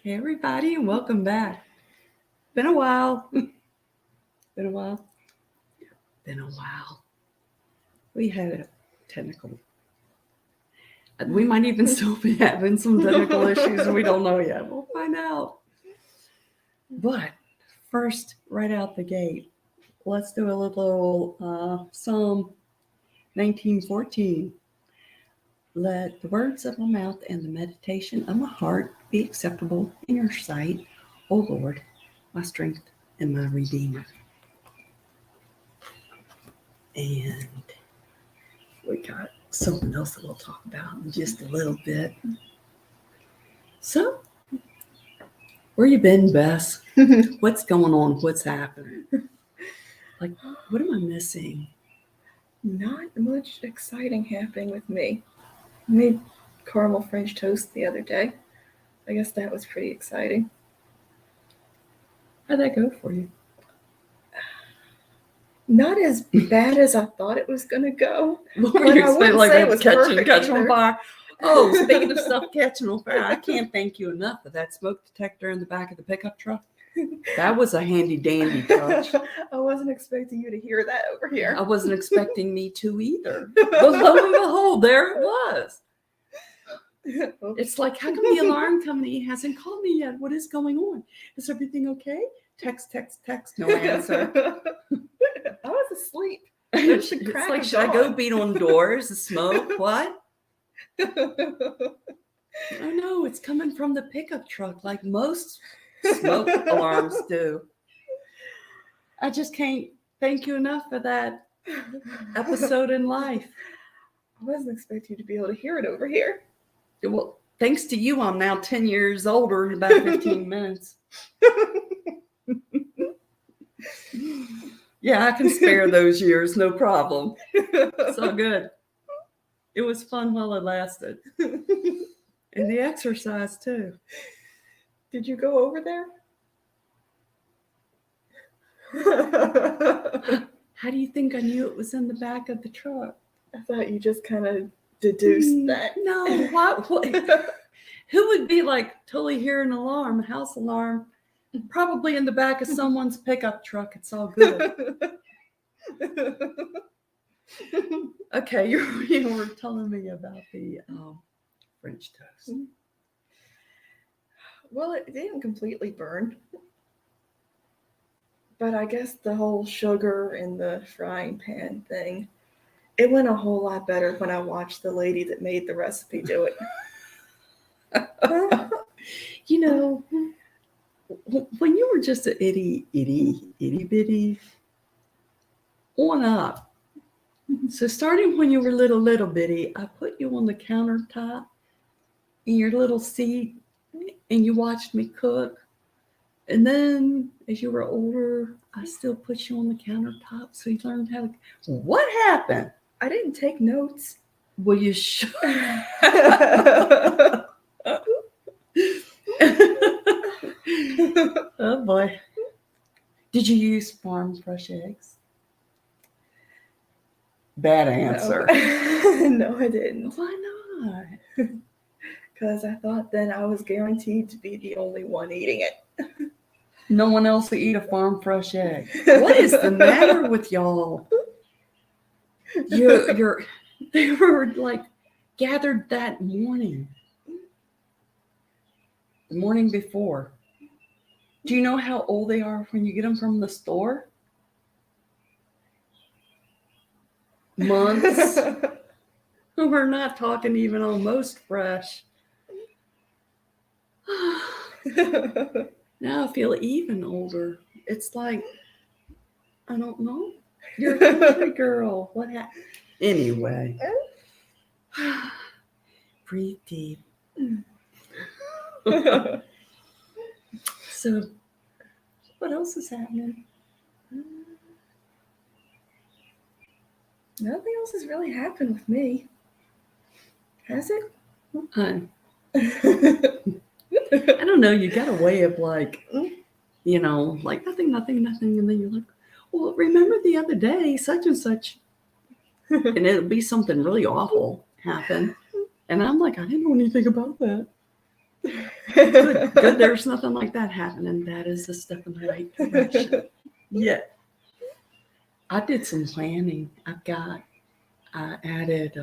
Hey everybody, and welcome back. Been a while. Been a while. Been a while. We had a technical. We might even still be having some technical issues, and we don't know yet. We'll find out. But first, right out the gate, let's do a little Psalm 19:14. Let the words of my mouth and the meditation of my heart be acceptable in your sight, O Lord, my strength and my redeemer. And we got something else that we'll talk about in just a little bit. So, where you been, Bess? What's going on? What's happening? Like, what am I missing? Not much exciting happening with me. I made caramel French toast the other day. I guess that was pretty exciting. How'd that go for you? Not as bad as I thought it was gonna go. What were But you I wouldn't expecting? Like say it was catching perfect on either. fire? Oh, speaking of stuff catching on fire, I can't thank you enough for that smoke detector in the back of the pickup truck. That was a handy dandy touch. I wasn't expecting you to hear that over here. I wasn't expecting me to either. But lo and behold, there it was. It's like, how come the alarm company hasn't called me yet? What is going on? Is everything okay? Text, no answer. I was asleep. There's the It's crack like, of should I go dawn. beat on doors? The smoke? What? Oh no, it's coming from the pickup truck like most smoke alarms do. I just can't thank you enough for that episode in life. I wasn't expecting you to be able to hear it over here. Well, thanks to you, I'm now 10 years older in about 15 minutes. Yeah, I can spare those years, no problem. It's all good. It was fun while it lasted. And the exercise, too. Did you go over there? How do you think I knew it was in the back of the truck? I thought you just kind of deduced that. No, what? Who would be like totally hear an alarm, a house alarm, probably in the back of someone's pickup truck? It's all good. Okay, you were telling me about the French toast. Well, it didn't completely burn. But I guess the whole sugar in the frying pan thing, it went a whole lot better when I watched the lady that made the recipe do it. You know, when you were just an itty bitty on up. So starting when you were little bitty, I put you on the countertop in your little seat and you watched me cook. And then as you were older, I still put you on the countertop so you learned how to. What happened? I didn't take notes. Well, you should. Oh boy. Did you use farm fresh eggs? Bad answer. No, I didn't. Why not? Because I thought then I was guaranteed to be the only one eating it. No one else will eat a farm fresh egg. What is the matter with y'all? They were like gathered that morning. The morning before. Do you know how old they are when you get them from the store? Months. We're not talking even almost fresh. Now I feel even older. It's like, I don't know. You're a country girl. What happened? Anyway. Breathe deep. So, what else is happening? Nothing else has really happened with me. Has it? I don't know. You got a way of like, you know, like nothing. And then you're like, well, remember the other day, such and such. And it'll be something really awful happen. And I'm like, I didn't know anything about that. Good, there's nothing like that happening. That is a step in the right direction. Yeah. I did some planning. I added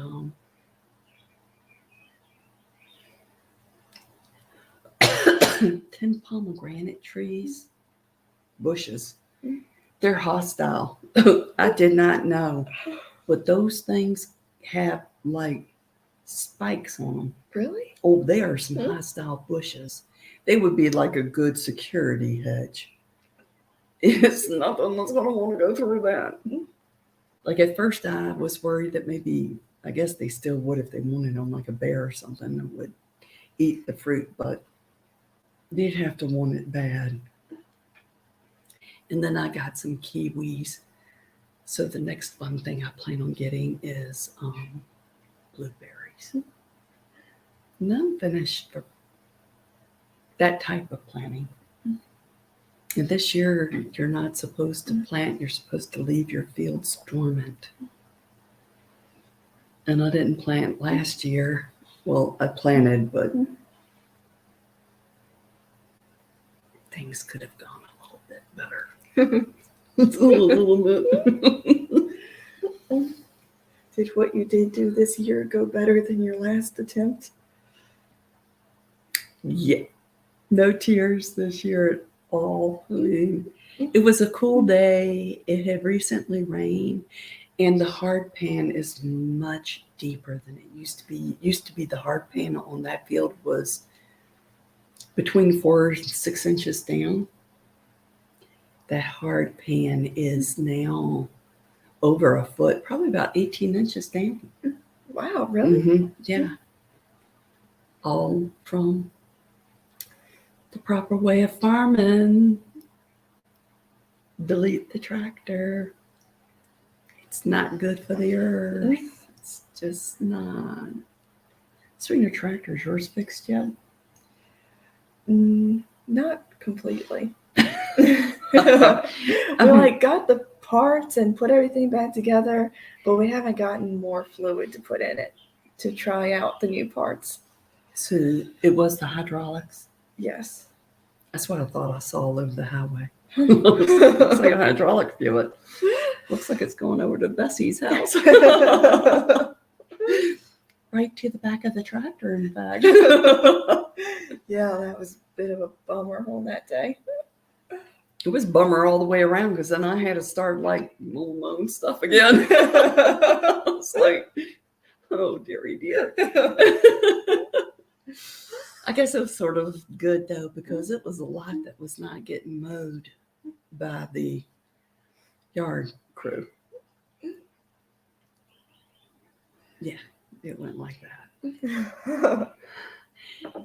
10 pomegranate trees, bushes. They're hostile. I did not know. But those things have like spikes on them. Really? Oh, they are some hostile bushes. They would be like a good security hedge. It's nothing that's going to want to go through that. Like at first, I was worried that maybe, I guess they still would if they wanted on like a bear or something that would eat the fruit, but they'd have to want it bad. And then I got some kiwis. So the next fun thing I plan on getting is blueberries. And I'm finished for that type of planning. And this year, you're not supposed to plant, you're supposed to leave your fields dormant. And I didn't plant last year. Well, I planted, but things could have gone a little bit better. A little bit. Did what you did do this year go better than your last attempt? Yeah. No tears this year at all. I mean, it was a cool day. It had recently rained, and the hard pan is much deeper than it used to be. It used to be the hard pan on that field was between 4 and 6 inches down. That hard pan is now over a foot, probably about 18 inches down. Wow, really? Mm-hmm. Yeah. All from the proper way of farming. Delete the tractor. It's not good for the earth. It's just not. So your tractor's yours fixed yet? Not completely. We got the parts and put everything back together, but we haven't gotten more fluid to put in it to try out the new parts. So it was the hydraulics? Yes. That's what I thought I saw all over the highway. Looks like a hydraulic fluid. Looks like it's going over to Bessie's house. Right to the back of the tractor, in fact. Yeah, that was a bit of a bummer on that day. It was bummer all the way around because then I had to start like mowing my own stuff again. It's like, oh dearie dear. I guess it was sort of good though because it was a lot that was not getting mowed by the yard crew. Yeah, it went like that.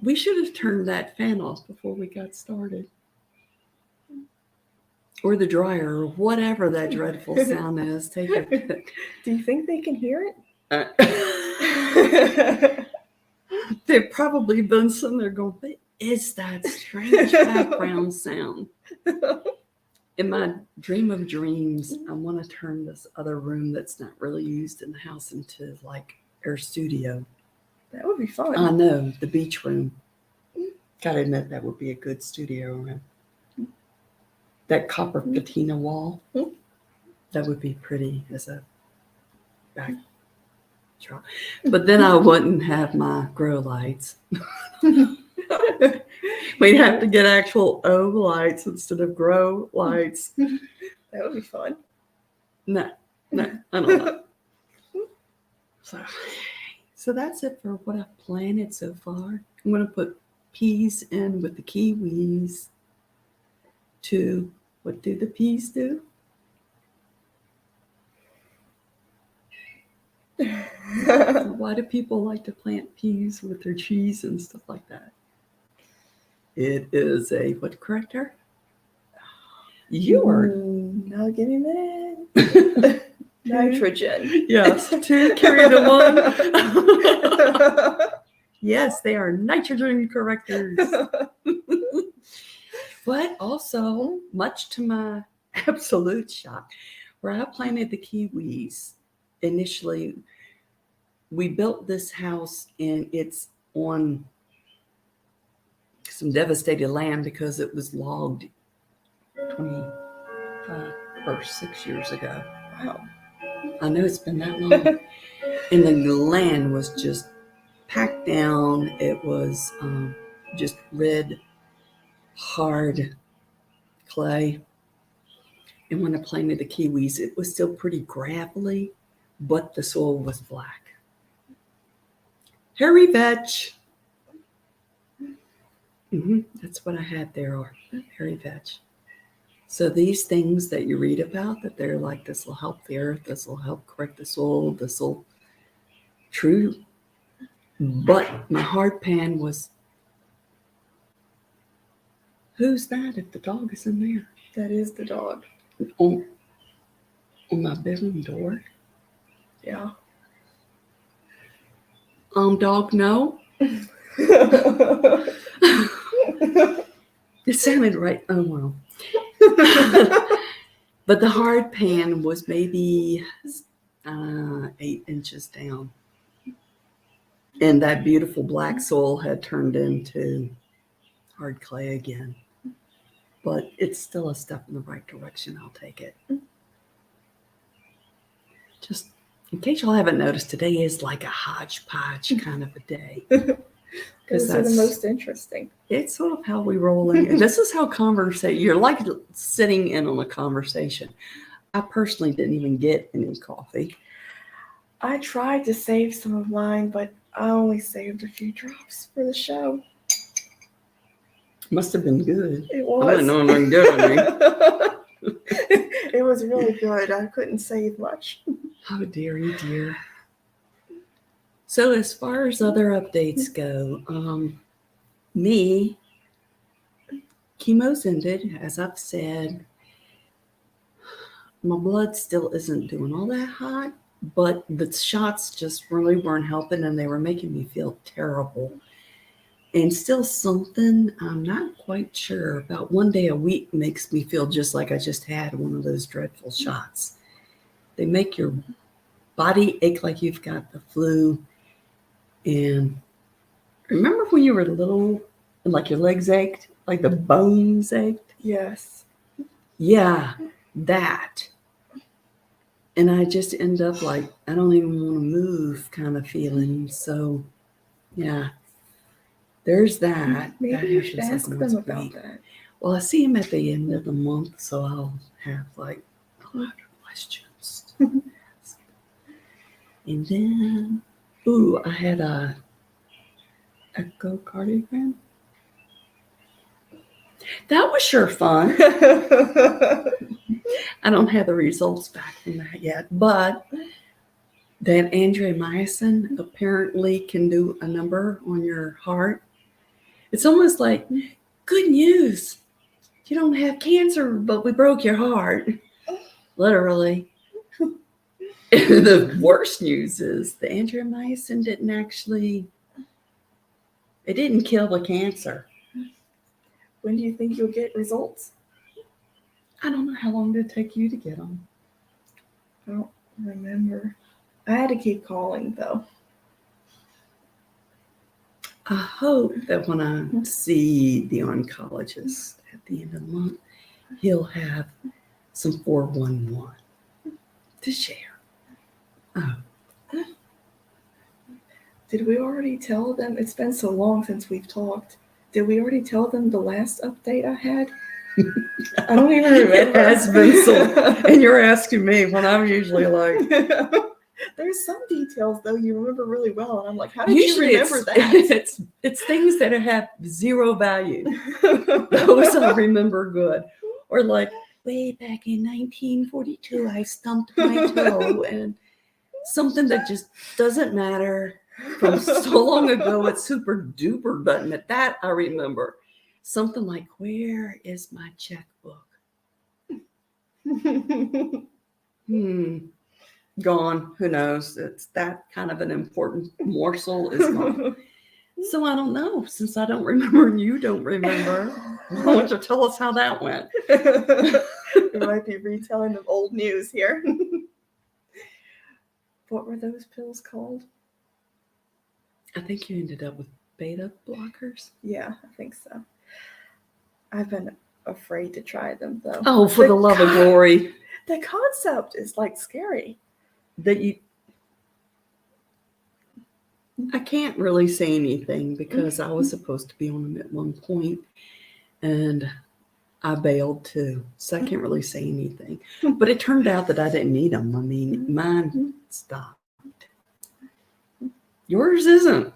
We should have turned that fan off before we got started. Or the dryer, or whatever that dreadful sound is. Take it. Do you think they can hear it? They've probably been sitting there going, what is that strange background sound? In my dream of dreams, I want to turn this other room that's not really used in the house into like our studio. That would be fun. I know, the beach room. Gotta admit, that would be a good studio room. That copper patina wall, that would be pretty as a backdrop. But then I wouldn't have my grow lights. We'd have to get actual O lights instead of grow lights. That would be fun. No, I don't know. So that's it for what I've planted so far. I'm going to put peas in with the kiwis. What do the peas do? Why do people like to plant peas with their cheese and stuff like that? It is a what corrector? You are now give me a minute. Nitrogen. Yes, 2 carry the 1. Yes, they are nitrogen correctors. But also, much to my absolute shock, where I planted the kiwis, initially, we built this house and it's on some devastated land because it was logged 25 or 6 years ago. Wow. I know it's been that long. And the land was just packed down. It was just red, hard clay. And when I planted the kiwis, it was still pretty gravelly, but the soil was black. Hairy vetch. That's what I had there, or hairy vetch. So these things that you read about, that they're like, this will help the earth, this will help correct the soil, this will true. But my hard pan was, who's that if the dog is in there? That is the dog. On my bedroom door? Yeah. Dog, no. It sounded right. Oh, well. But the hard pan was maybe 8 inches down. And that beautiful black soil had turned into hard clay again. But it's still a step in the right direction. I'll take it. Just in case y'all haven't noticed, today is like a hodgepodge kind of a day. Those are the most interesting. It's sort of how we roll in. This is how you're like sitting in on a conversation. I personally didn't even get any coffee. I tried to save some of mine, but I only saved a few drops for the show. Must have been good. It was. I didn't know anything good. It was really good. I couldn't save much. Oh, dearie dear. So as far as other updates go, chemo's ended, as I've said. My blood still isn't doing all that hot, but the shots just really weren't helping, and they were making me feel terrible. And still something, I'm not quite sure, about 1 day a week makes me feel just like I just had one of those dreadful shots. They make your body ache like you've got the flu. And remember when you were little and like your legs ached, like the bones ached? Yes. Yeah, that. And I just end up like, I don't even want to move kind of feeling. So, yeah, there's that. Maybe that you should happens ask like them once a about week. that. Well, I see him at the end of the month, so I'll have like 100 questions. And then, I had a echocardiogram. That was sure fun. I don't have the results back from that yet, but that andromyosin apparently can do a number on your heart. It's almost like, good news. You don't have cancer, but we broke your heart. Literally. The worst news is the andromyosin didn't kill the cancer. When do you think you'll get results? I don't know how long did it take you to get them. I don't remember. I had to keep calling, though. I hope that when I see the oncologist at the end of the month, he'll have some 411 to share. Oh. Did we already tell them? It's been so long since we've talked. Did we already tell them the last update I had? I don't even remember. It has been so, and you're asking me when I'm usually like. There's some details, though, you remember really well. And I'm like, how did usually you remember that? It's things that have zero value. Those I remember good. Or like, way back in 1942, I stumped my toe, and something that just doesn't matter from so long ago, it's super duper button. At that, I remember. Something like, where is my checkbook? Gone. Who knows? It's that kind of an important morsel is gone. So I don't know. Since I don't remember and you don't remember, why don't you tell us how that went? We might be retelling the old news here. What were those pills called? I think you ended up with beta blockers? Yeah, I think so. I've been afraid to try them though. Oh, for the love of glory. The concept is like scary. That I can't really say anything because I was supposed to be on them at one point and I bailed too. So I can't really say anything. But it turned out that I didn't need them. I mean, mine stopped. Yours isn't.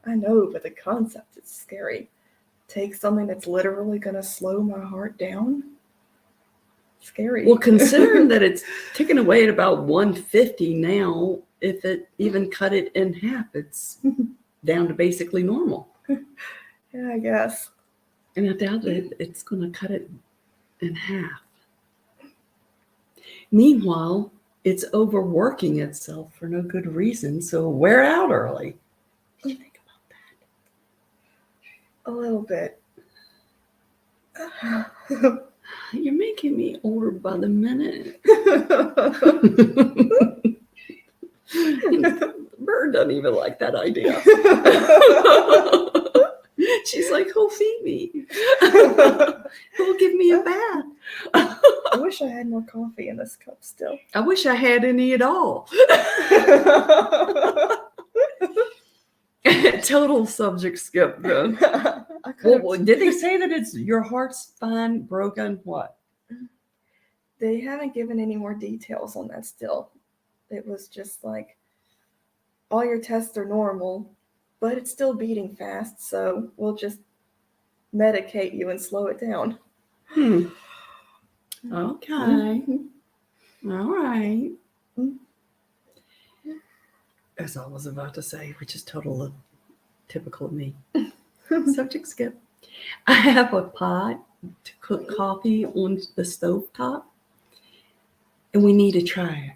I know, but the concept is scary. Take something that's literally going to slow my heart down. Scary. Well, considering that it's ticking away at about 150 now, if it even cut it in half, it's down to basically normal. Yeah, I guess. And I doubt that it's going to cut it in half. Meanwhile, it's overworking itself for no good reason, so wear out early. What do you think about A little bit. that? You're making me older by the minute. Bird doesn't even like that idea. She's like, "Oh, feed me. Oh, give me a bath." I wish I had more coffee in this cup still. I wish I had any at all. Total subject skip then. Well, did they say that it's your heart's fine, broken? What? They haven't given any more details on that still. It was just like, all your tests are normal, but it's still beating fast, so we'll just medicate you and slow it down. Okay. All right. As I was about to say, which is totally typical of me. Subject skip. I have a pot to cook coffee on the stovetop, and we need to try it.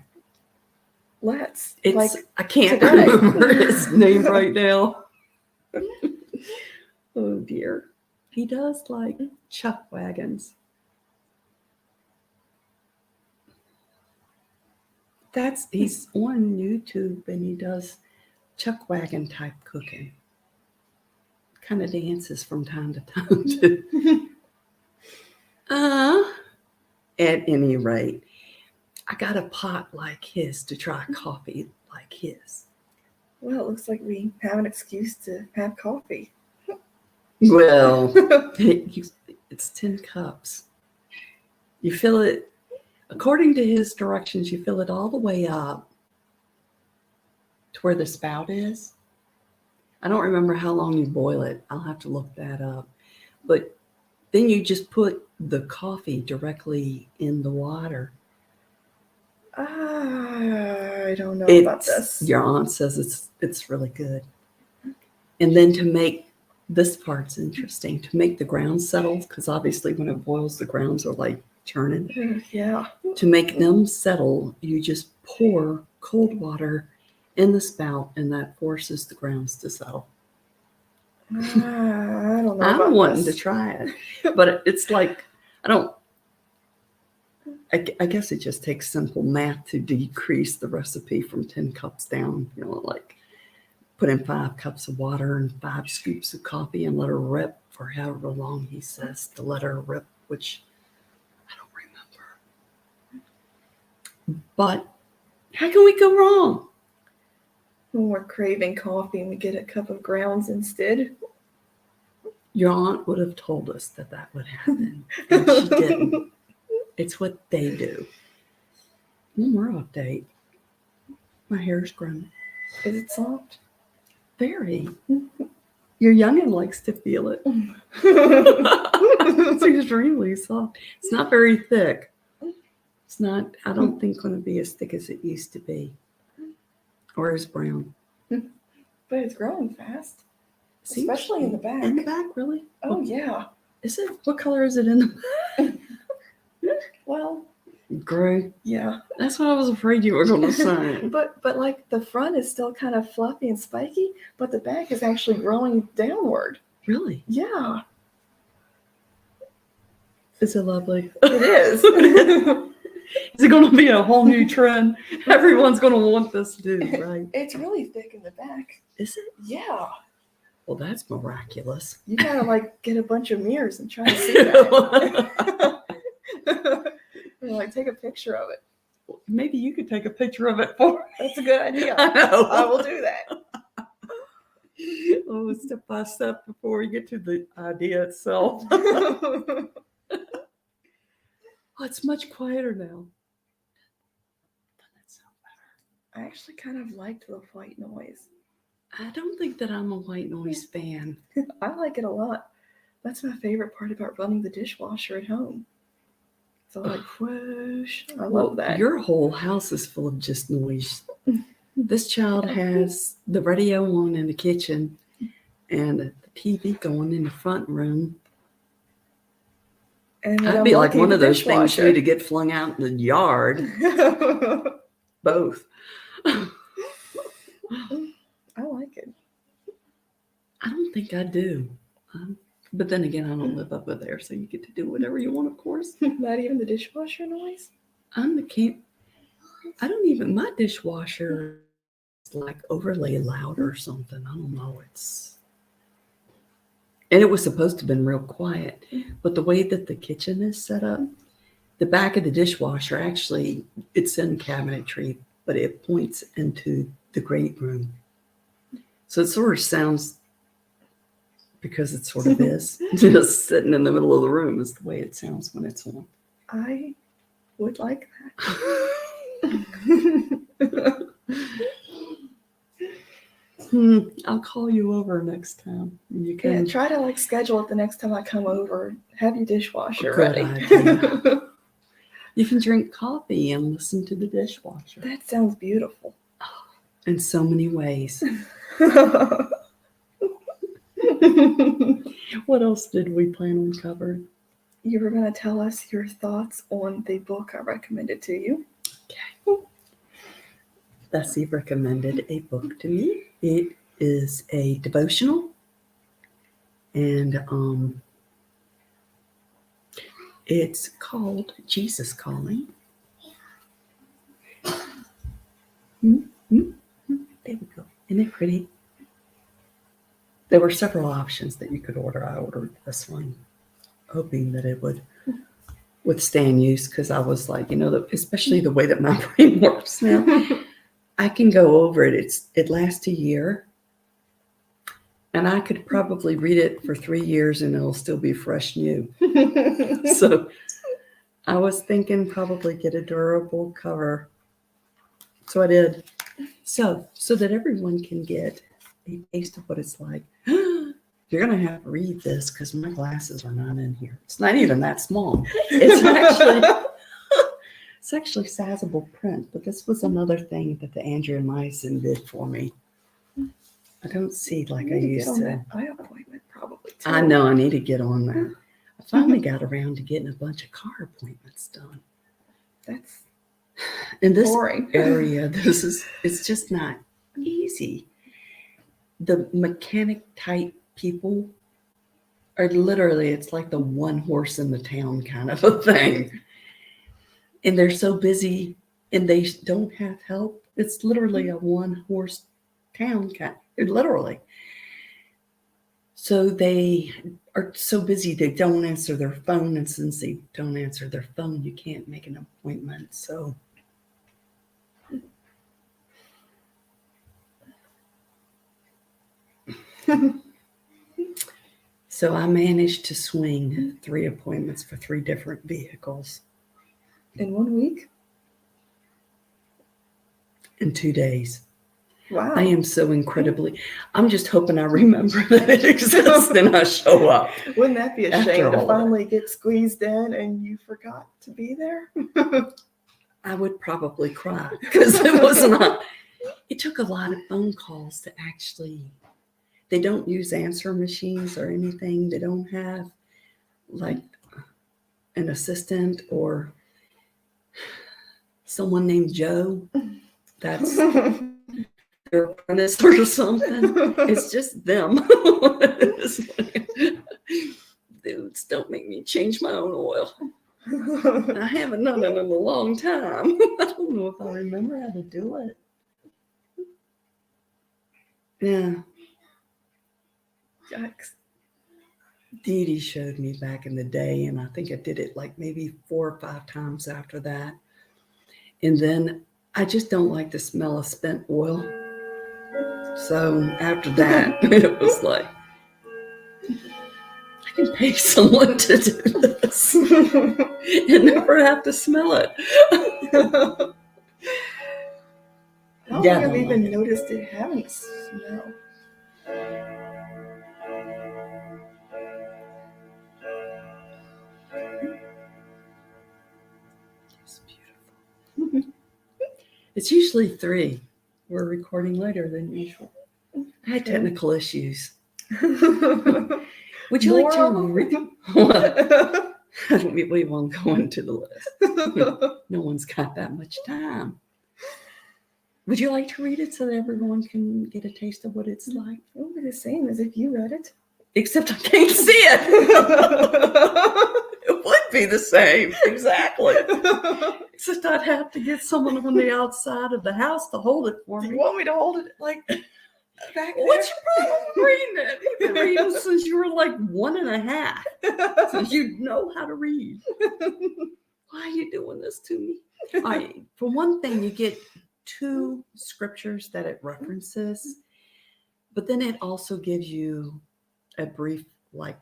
Let's. It's I can't today. remember his name right now. Oh dear. He does like chuck wagons. He's on YouTube and he does chuck wagon type cooking. Kind of dances from time to time too. At any rate, I got a pot like his to try coffee like his. Well, it looks like we have an excuse to have coffee. Well, it's 10 cups. You fill it, according to his directions, you fill it all the way up to where the spout is. I don't remember how long you boil it. I'll have to look that up. But then you just put the coffee directly in the water. I don't know about this. Your aunt says it's really good. And then to make, this part's interesting, to make the grounds settle, because obviously when it boils, the grounds are like churning. Yeah. To make them settle, you just pour cold water in the spout, and that forces the grounds to settle. I don't know. I'm wanting to try it, but it's like, I guess it just takes simple math to decrease the recipe from 10 cups down. You know, like put in 5 cups of water and 5 scoops of coffee and let her rip for however long he says to let her rip, which I don't remember. But how can we go wrong? When we're craving coffee and we get a cup of grounds instead. Your aunt would have told us that would happen, and she didn't. It's what they do. One more update. My hair's grown. Is it soft? Very. Your youngin' likes to feel it. It's extremely soft. It's not very thick. It's not, I don't think, going to be as thick as it used to be. Or as brown. But it's growing fast. Seems Especially in the back. In the back, really? Oh, yeah. Is it? What color is it in the back? Well, gray. Yeah. That's what I was afraid you were going to say. But like the front is still kind of fluffy and spiky, but the back is actually growing downward. Really? Yeah. Is it lovely? It is. Is it going to be a whole new trend? Everyone's going to want this dude, right? It's really thick in the back. Is it? Yeah. Well, that's miraculous. You gotta like get a bunch of mirrors and try to see that. Or like take a picture of it. Maybe you could take a picture of it for me. That's a good idea. I know. I will do that. Oh, step by step before we get to the idea itself. Oh, it's much quieter now. Doesn't it sound better? I actually kind of liked the white noise. I don't think that I'm a white noise fan. I like it a lot. That's my favorite part about running the dishwasher at home. So like whoosh. I love that. Your whole house is full of just noise. This child has the radio on in the kitchen and the TV going in the front room. And I'd be like one of those things you to get flung out in the yard. Both. I like it. I don't think I do. But then again, I don't live up there, so you get to do whatever you want, of course. Not even the dishwasher noise? I'm the king. I don't even, my dishwasher is like overly loud or something. I don't know. And it was supposed to have been real quiet, but the way that the kitchen is set up, the back of the dishwasher, actually, it's in cabinetry, but it points into the great room. So it sort of sounds, because it sort of is, just sitting in the middle of the room is the way it sounds when it's on. I would like that. I'll call you over next time. You can try to like schedule it the next time I come over. Have your dishwasher Good ready. idea. You can drink coffee and listen to the dishwasher. That sounds beautiful. In so many ways. What else did we plan on covering? You were going to tell us your thoughts on the book I recommended to you. Okay. Bessie recommended a book to me. It is a devotional, and it's called Jesus Calling. There we go. Isn't it pretty? There were several options that you could order. I ordered this one, hoping that it would withstand use, because I was like, especially the way that my brain works now. I can go over it. It lasts a year, and I could probably read it for 3 years and it'll still be fresh new. So I was thinking probably get a durable cover. So I did. So that everyone can get a taste of what it's like. You're going to have to read this because my glasses are not in here. It's not even that small. It's actually sizable print, but this was another thing that the Andrew and Myson did for me. I don't see like I used to. That eye appointment probably too. I know I need to get on that. I finally got around to getting a bunch of car appointments done. That's in this boring. area. It's just not easy. The mechanic type people are literally, it's like the one horse in the town kind of a thing. And they're so busy and they don't have help. It's literally a one horse town, literally. So they are so busy they don't answer their phone, and since they don't answer their phone, you can't make an appointment. So I managed to swing 3 appointments for 3 different vehicles. In 1 week? In 2 days. Wow. I am so incredibly, I'm just hoping I remember that it exists and I show up. Wouldn't that be a After shame to all finally get squeezed in and you forgot to be there? I would probably cry because it was not, it took a lot of phone calls to actually, they don't use answer machines or anything. They don't have like an assistant or someone named Joe. That's their apprentice or something. It's just them. Dudes, don't make me change my own oil. I haven't done it in a long time. I don't know if I remember how to do it. Yeah. Yikes. Dee Dee showed me back in the day, and I think I did it like maybe 4 or 5 times after that. And then I just don't like the smell of spent oil. So after that, it was like, I can pay someone to do this and never have to smell it. I don't Yeah, think I've don't even like it. noticed it having a smell. It's beautiful. It's usually 3. We're recording later than usual. I had technical issues. Would you like to read? What? We won't go into the list. No one's got that much time. Would you like to read it so that everyone can get a taste of what it's like? It would be the same as if you read it. Except I can't see it. It would be the same, exactly. Except I'd have to get someone on the outside of the house to hold it for Do me. you want me to hold it like back there? What's your problem reading it? You've been reading since you were like 1.5. So you know how to read. Why are you doing this to me? For one thing, you get 2 scriptures that it references, but then it also gives you a brief like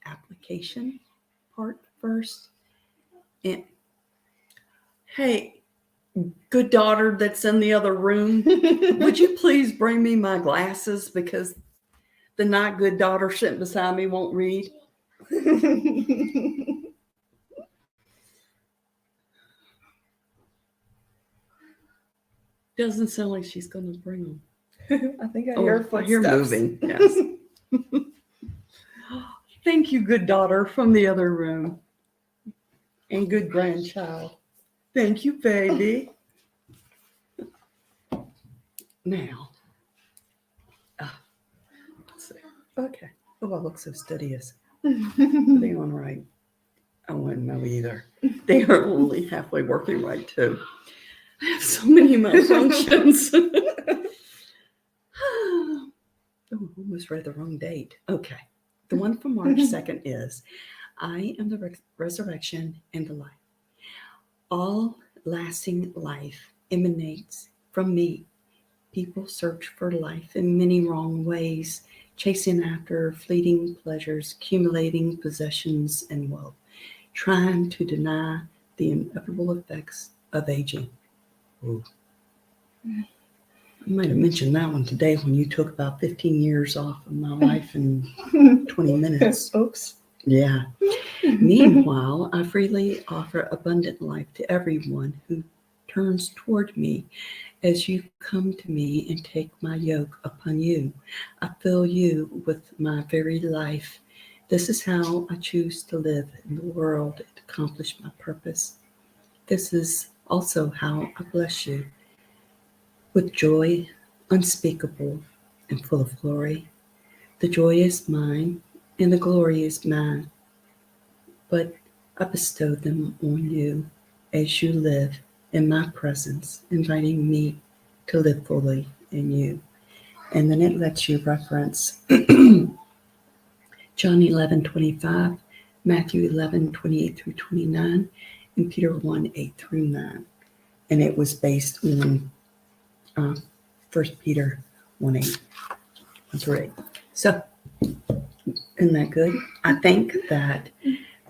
application part first. And hey, good daughter that's in the other room, would you please bring me my glasses because the not good daughter sitting beside me won't read? Doesn't sound like she's going to bring them. I think I hear footsteps. You're moving. Yes. Thank you, good daughter from the other room. And good grandchild. Thank you, baby. Now. Let's see. Okay. Oh, I look so studious. Are they on right? I wouldn't know either. They are only halfway working right, too. I have so many malfunctions. Oh, almost read the wrong date. Okay. The one from March 2nd is, I am the resurrection and the life. All lasting life emanates from me. People search for life in many wrong ways, chasing after fleeting pleasures, accumulating possessions and wealth, trying to deny the inevitable effects of aging. Ooh. I might have mentioned that one today when you took about 15 years off of my life in 20 minutes. Oops. Yeah. Meanwhile, I freely offer abundant life to everyone who turns toward me. As you come to me and take my yoke upon you, I fill you with my very life. This is how I choose to live in the world and accomplish my purpose. This is also how I bless you with joy unspeakable and full of glory. The joy is mine and the glory is mine, but I bestow them on you as you live in my presence, inviting me to live fully in you. And then it lets you reference John 11:25, Matthew 11:28 through 29, and Peter 1:8 through 9. And it was based on 1 Peter 1:8 through 8. So, isn't that good? I think that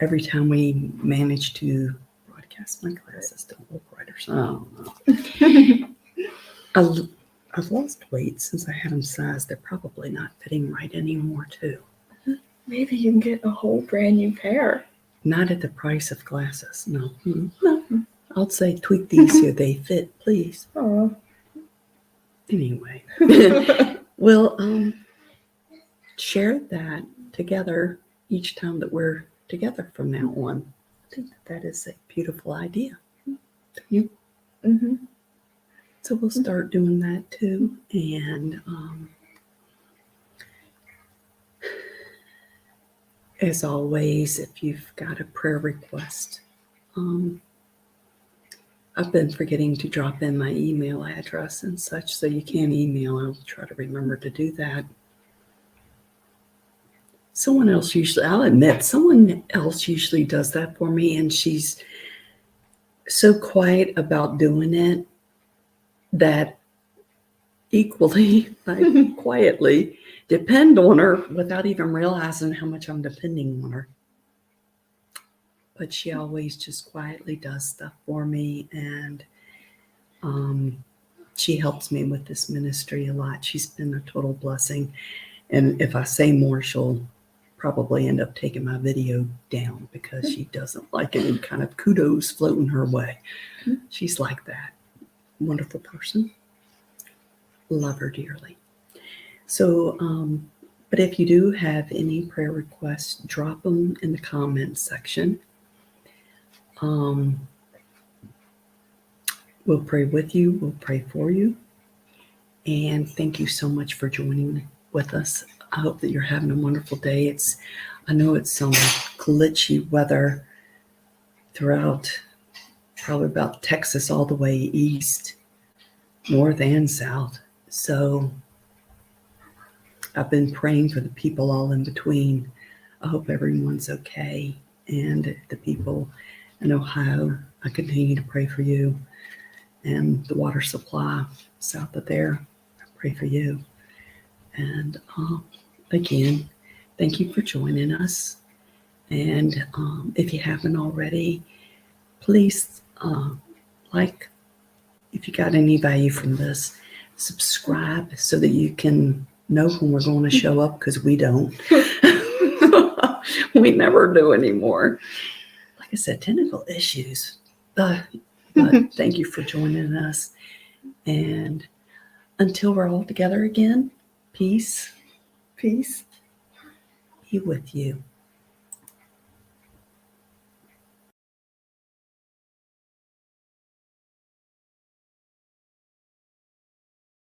every time we manage to broadcast, my glasses don't look right or something. I've lost weight since I had them sized. They're probably not fitting right anymore, too. Maybe you can get a whole brand new pair. Not at the price of glasses, no. No. I'll say tweak these so they fit, please. Oh. Anyway, we'll share that together each time that we're together from now on. I think that is a beautiful idea. Don't you? Mm-hmm. So we'll start doing that too. And as always, if you've got a prayer request, I've been forgetting to drop in my email address and such, so you can email. I'll try to remember to do that. someone else usually, I'll admit, someone else usually does that for me, and she's so quiet about doing it that equally, I quietly depend on her without even realizing how much I'm depending on her. But she always just quietly does stuff for me, and she helps me with this ministry a lot. She's been a total blessing. And if I say more, she'll probably end up taking my video down because she doesn't like any kind of kudos floating her way. She's like that. Wonderful person. Love her dearly. So, but if you do have any prayer requests, drop them in the comments section. We'll pray with you. We'll pray for you. And thank you so much for joining with us. I hope that you're having a wonderful day. I know it's some glitchy weather throughout, probably about Texas all the way east, north and south. So I've been praying for the people all in between. I hope everyone's okay. And the people in Ohio, I continue to pray for you. And the water supply south of there, I pray for you. And again, thank you for joining us. And if you haven't already, please, if you got any value from this, subscribe so that you can know when we're going to show up, because we don't. We never do anymore. Like I said, technical issues. But thank you for joining us. And until we're all together again, peace Peace be with you.